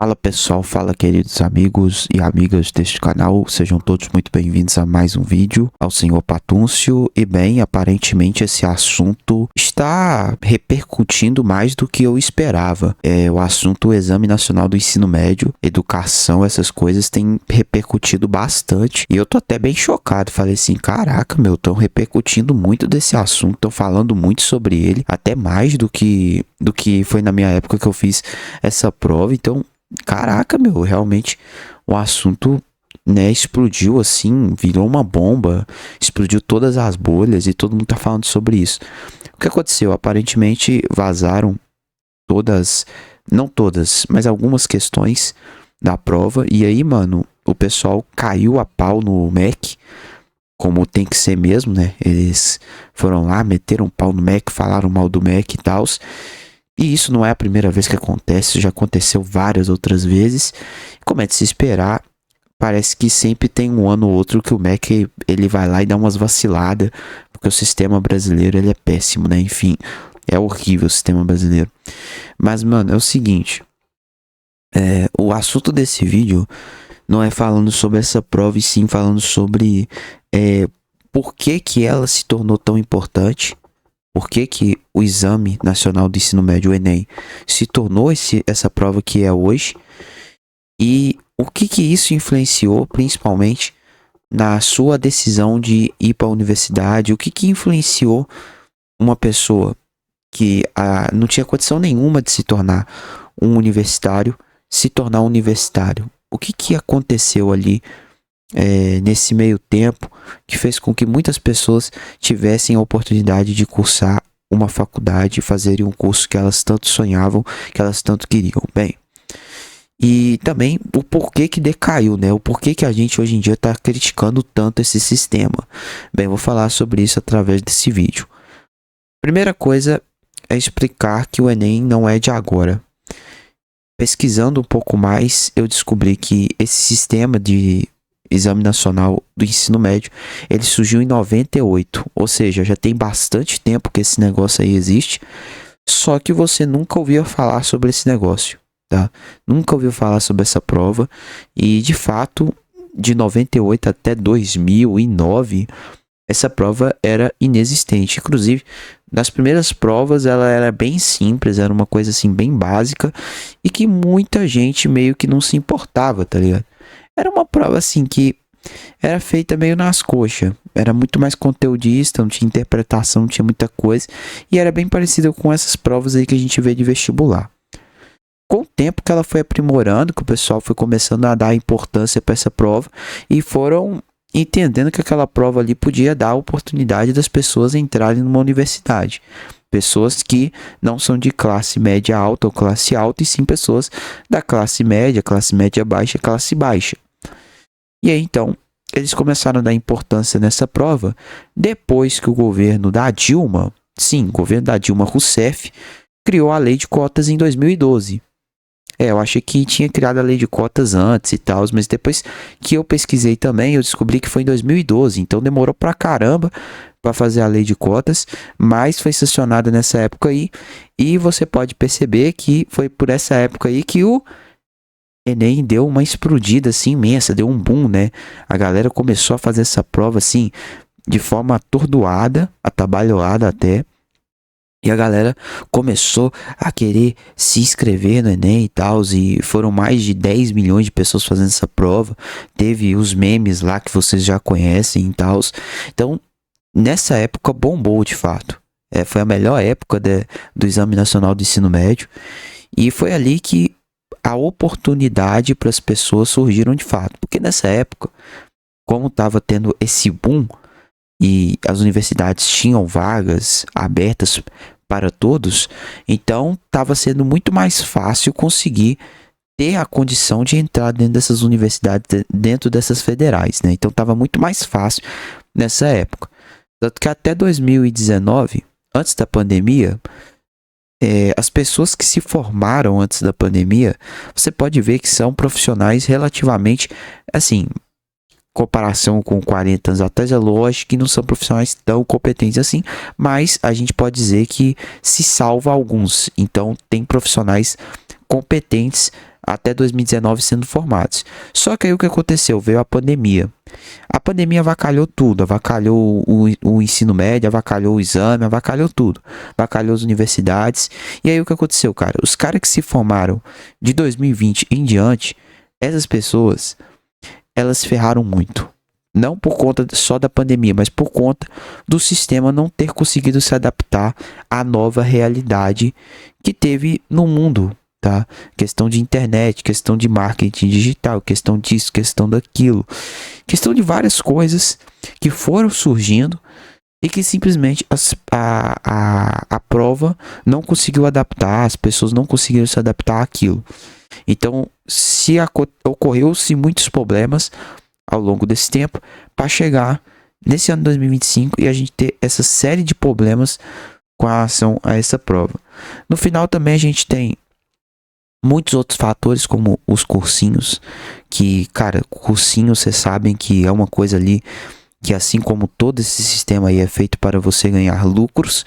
Fala pessoal, fala queridos amigos e amigas deste canal, sejam todos muito bem-vindos a mais um vídeo ao senhor Patúncio. E bem, aparentemente esse assunto está repercutindo mais do que eu esperava. O assunto, o Exame Nacional do Ensino Médio, educação, essas coisas tem repercutido bastante. E eu tô até bem chocado, falei assim, caraca meu, estão repercutindo muito desse assunto, estão falando muito sobre ele, até mais do que foi na minha época que eu fiz essa prova. Então, caraca, meu, realmente o assunto, né, explodiu assim, virou uma bomba, explodiu todas as bolhas e todo mundo tá falando sobre isso. O que aconteceu? Aparentemente vazaram todas, não todas, mas algumas questões da prova. E aí, mano, o pessoal caiu a pau no MEC, como tem que ser mesmo, né? Eles foram lá, meteram um pau no MEC, falaram mal do MEC e tal. E isso não é a primeira vez que acontece, já aconteceu várias outras vezes. Como é de se esperar, parece que sempre tem um ano ou outro que o MEC ele vai lá e dá umas vaciladas, porque o sistema brasileiro ele é péssimo, né? Enfim, é horrível o sistema brasileiro. Mas, mano, é o seguinte, o assunto desse vídeo não é falando sobre essa prova, e sim falando sobre por que que ela se tornou tão importante. Por que que o Exame Nacional do Ensino Médio, o Enem, se tornou essa prova que é hoje? E o que que isso influenciou, principalmente, na sua decisão de ir para a universidade? O que que influenciou uma pessoa que não tinha condição nenhuma de se tornar um universitário, se tornar um universitário? O que que aconteceu ali nesse meio tempo que fez com que muitas pessoas tivessem a oportunidade de cursar uma faculdade e fazerem um curso que elas tanto sonhavam, que elas tanto queriam? Bem, e também o porquê que decaiu, né? O porquê que a gente hoje em dia está criticando tanto esse sistema. Bem, vou falar sobre isso através desse vídeo. Primeira coisa é explicar que o Enem não é de agora. Pesquisando um pouco mais, eu descobri que esse sistema de Exame Nacional do Ensino Médio, ele surgiu em 98, ou seja, já tem bastante tempo que esse negócio aí existe, só que você nunca ouviu falar sobre esse negócio, tá? Nunca ouviu falar sobre essa prova, e de fato, de 98 até 2009, essa prova era inexistente. Inclusive, nas primeiras provas ela era bem simples, era uma coisa assim bem básica, e que muita gente meio que não se importava, tá ligado? Era uma prova assim que era feita meio nas coxas. Era muito mais conteudista, não tinha interpretação, não tinha muita coisa. E era bem parecida com essas provas aí que a gente vê de vestibular. Com o tempo que ela foi aprimorando, que o pessoal foi começando a dar importância para essa prova, e foram entendendo que aquela prova ali podia dar a oportunidade das pessoas entrarem numa universidade. Pessoas que não são de classe média alta ou classe alta, e sim pessoas da classe média baixa, classe baixa. E aí, então, eles começaram a dar importância nessa prova depois que o governo da Dilma, sim, o governo da Dilma Rousseff, criou a lei de cotas em 2012. Eu achei que tinha criado a lei de cotas antes e tal, mas depois que eu pesquisei também, eu descobri que foi em 2012, então demorou pra caramba para fazer a lei de cotas, mas foi sancionada nessa época aí, e você pode perceber que foi por essa época aí que o Enem deu uma explodida assim imensa, deu um boom, né? A galera começou a fazer essa prova assim de forma atordoada, atabalhoada até. E a galera começou a querer se inscrever no Enem e tal, e foram mais de 10 milhões de pessoas fazendo essa prova. Teve os memes lá que vocês já conhecem e tal. Então, nessa época bombou de fato. Foi a melhor época do Exame Nacional do Ensino Médio. E foi ali que a oportunidade para as pessoas surgiram de fato. Porque nessa época, como estava tendo esse boom e as universidades tinham vagas abertas para todos, então estava sendo muito mais fácil conseguir ter a condição de entrar dentro dessas universidades, dentro dessas federais, né? Então estava muito mais fácil nessa época. Tanto que até 2019, antes da pandemia, as pessoas que se formaram antes da pandemia, você pode ver que são profissionais relativamente, assim, comparação com 40 anos atrás, é lógico que não são profissionais tão competentes assim, mas a gente pode dizer que se salva alguns. Então, tem profissionais competentes até 2019 sendo formados. Só que aí o que aconteceu? Veio a pandemia. A pandemia avacalhou tudo, avacalhou o ensino médio, avacalhou o exame, avacalhou tudo, avacalhou as universidades. E aí o que aconteceu, cara? Os caras que se formaram de 2020 em diante, essas pessoas, elas se ferraram muito. Não por conta só da pandemia, mas por conta do sistema não ter conseguido se adaptar à nova realidade que teve no mundo, tá? Questão de internet, questão de marketing digital, questão disso, questão daquilo, questão de várias coisas que foram surgindo e que simplesmente a prova não conseguiu adaptar, as pessoas não conseguiram se adaptar àquilo. Então, ocorreu-se muitos problemas ao longo desse tempo para chegar nesse ano 2025 e a gente ter essa série de problemas com relação a essa prova. No final também a gente tem muitos outros fatores como os cursinhos, que, cara, cursinhos vocês sabem que é uma coisa ali que, assim como todo esse sistema aí, é feito para você ganhar lucros.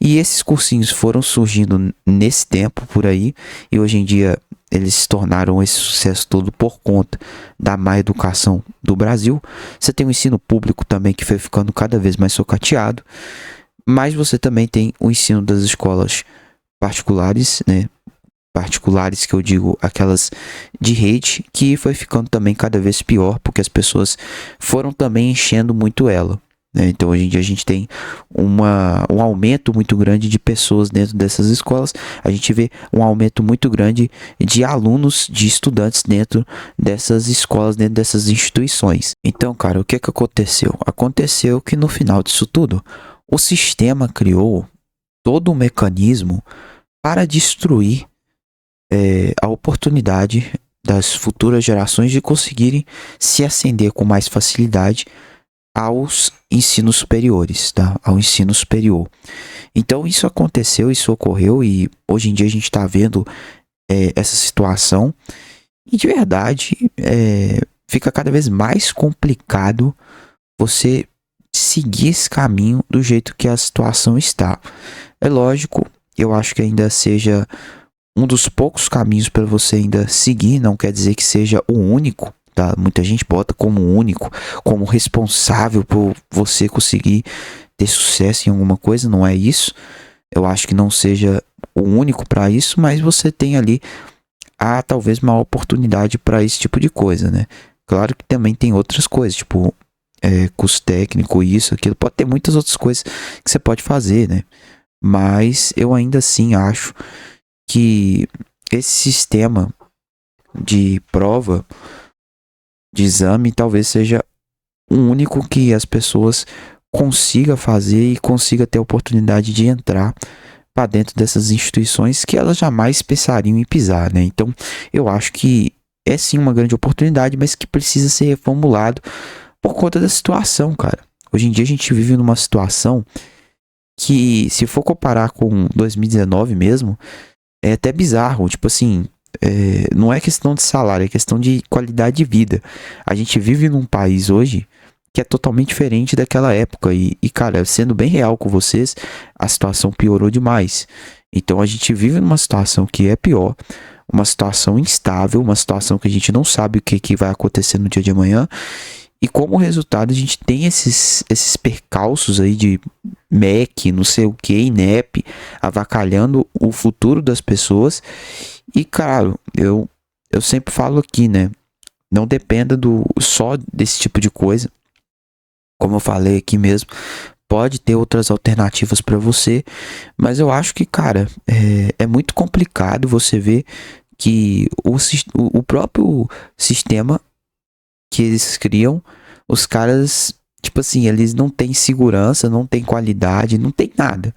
E esses cursinhos foram surgindo nesse tempo por aí, e hoje em dia eles se tornaram esse sucesso todo por conta da má educação do Brasil. Você tem o ensino público também que foi ficando cada vez mais socateado, mas você também tem o ensino das escolas particulares, né? Particulares que eu digo, aquelas de rede, que foi ficando também cada vez pior, porque as pessoas foram também enchendo muito ela. Então hoje em dia a gente tem um aumento muito grande de pessoas dentro dessas escolas. A gente vê um aumento muito grande de alunos, de estudantes dentro dessas escolas, dentro dessas instituições. Então, cara, o que aconteceu? Aconteceu que no final disso tudo, o sistema criou todo um mecanismo para destruir a oportunidade das futuras gerações de conseguirem se ascender com mais facilidade aos ensinos superiores, tá? Ao ensino superior. Então isso aconteceu, isso ocorreu e hoje em dia a gente está vendo essa situação e de verdade fica cada vez mais complicado você seguir esse caminho do jeito que a situação está. É lógico, eu acho que ainda seja um dos poucos caminhos para você ainda seguir, não quer dizer que seja o único. Tá? Muita gente bota como único, como responsável por você conseguir ter sucesso em alguma coisa, não é isso. Eu acho que não seja o único para isso, mas você tem ali talvez uma oportunidade para esse tipo de coisa, né? Claro que também tem outras coisas, tipo curso técnico, isso, aquilo, pode ter muitas outras coisas que você pode fazer, né? Mas eu ainda assim acho que esse sistema de prova, de exame, talvez seja o único que as pessoas consigam fazer e consiga ter a oportunidade de entrar para dentro dessas instituições que elas jamais pensariam em pisar, né? Então, eu acho que é sim uma grande oportunidade, mas que precisa ser reformulado por conta da situação, cara. Hoje em dia a gente vive numa situação que, se for comparar com 2019 mesmo, é até bizarro, tipo assim, não é questão de salário, é questão de qualidade de vida. A gente vive num país hoje que é totalmente diferente daquela época e, cara, sendo bem real com vocês, a situação piorou demais. Então a gente vive numa situação que é pior, uma situação instável, uma situação que a gente não sabe o que vai acontecer no dia de amanhã. E como resultado a gente tem esses percalços aí de MEC, não sei o que, INEP, avacalhando o futuro das pessoas. E, claro, eu sempre falo aqui, né? Não dependa só desse tipo de coisa. Como eu falei aqui mesmo, pode ter outras alternativas para você. Mas eu acho que, cara, é muito complicado você ver que o próprio sistema que eles criam, os caras, tipo assim, eles não têm segurança, não têm qualidade, não tem nada.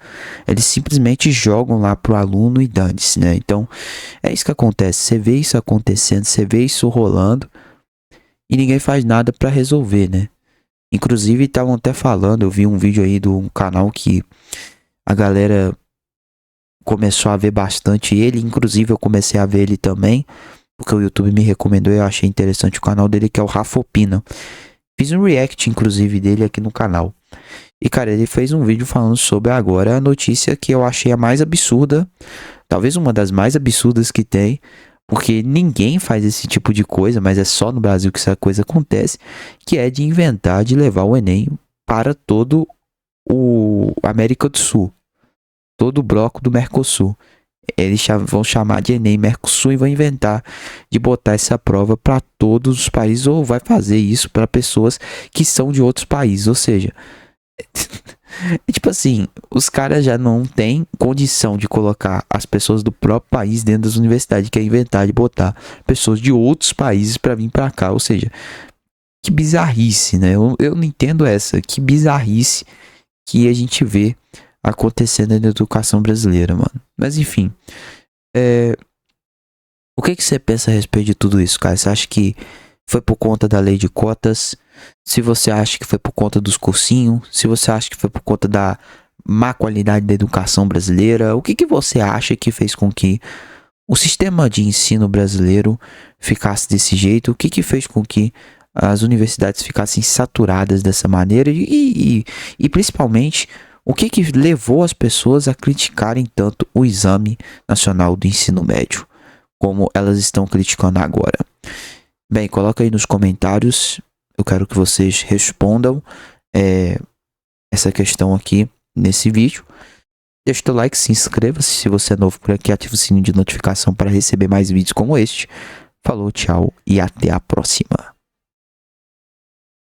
Eles simplesmente jogam lá pro aluno e dane-se, né? Então, é isso que acontece. Você vê isso acontecendo, você vê isso rolando e ninguém faz nada pra resolver, né? Inclusive, estavam até falando, eu vi um vídeo aí de um canal que a galera começou a ver bastante ele, inclusive eu comecei a ver ele também, porque o YouTube me recomendou e eu achei interessante o canal dele, que é o Rafa Opina. Fiz um react, inclusive, dele aqui no canal. E, cara, ele fez um vídeo falando sobre agora a notícia que eu achei a mais absurda, talvez uma das mais absurdas que tem, porque ninguém faz esse tipo de coisa, mas é só no Brasil que essa coisa acontece, que é de inventar, de levar o Enem para todo o América do Sul, todo o bloco do Mercosul. Eles vão chamar de Enem Mercosul e vão inventar de botar essa prova para todos os países, ou vai fazer isso para pessoas que são de outros países, ou seja, tipo assim, os caras já não têm condição de colocar as pessoas do próprio país dentro das universidades, quer inventar de botar pessoas de outros países para vir para cá, ou seja, que bizarrice, né? Eu não entendo essa, que bizarrice que a gente vê acontecendo na educação brasileira, mano. Mas enfim, o que você pensa a respeito de tudo isso, cara? Você acha que foi por conta da lei de cotas? Se você acha que foi por conta dos cursinhos? Se você acha que foi por conta da má qualidade da educação brasileira? O que você acha que fez com que o sistema de ensino brasileiro ficasse desse jeito? O que fez com que as universidades ficassem saturadas dessa maneira? E principalmente, o que levou as pessoas a criticarem tanto o Exame Nacional do Ensino Médio, como elas estão criticando agora? Bem, coloca aí nos comentários. Eu quero que vocês respondam essa questão aqui nesse vídeo. Deixa o like, se inscreva se você é novo por aqui, ativa o sininho de notificação para receber mais vídeos como este. Falou, tchau e até a próxima.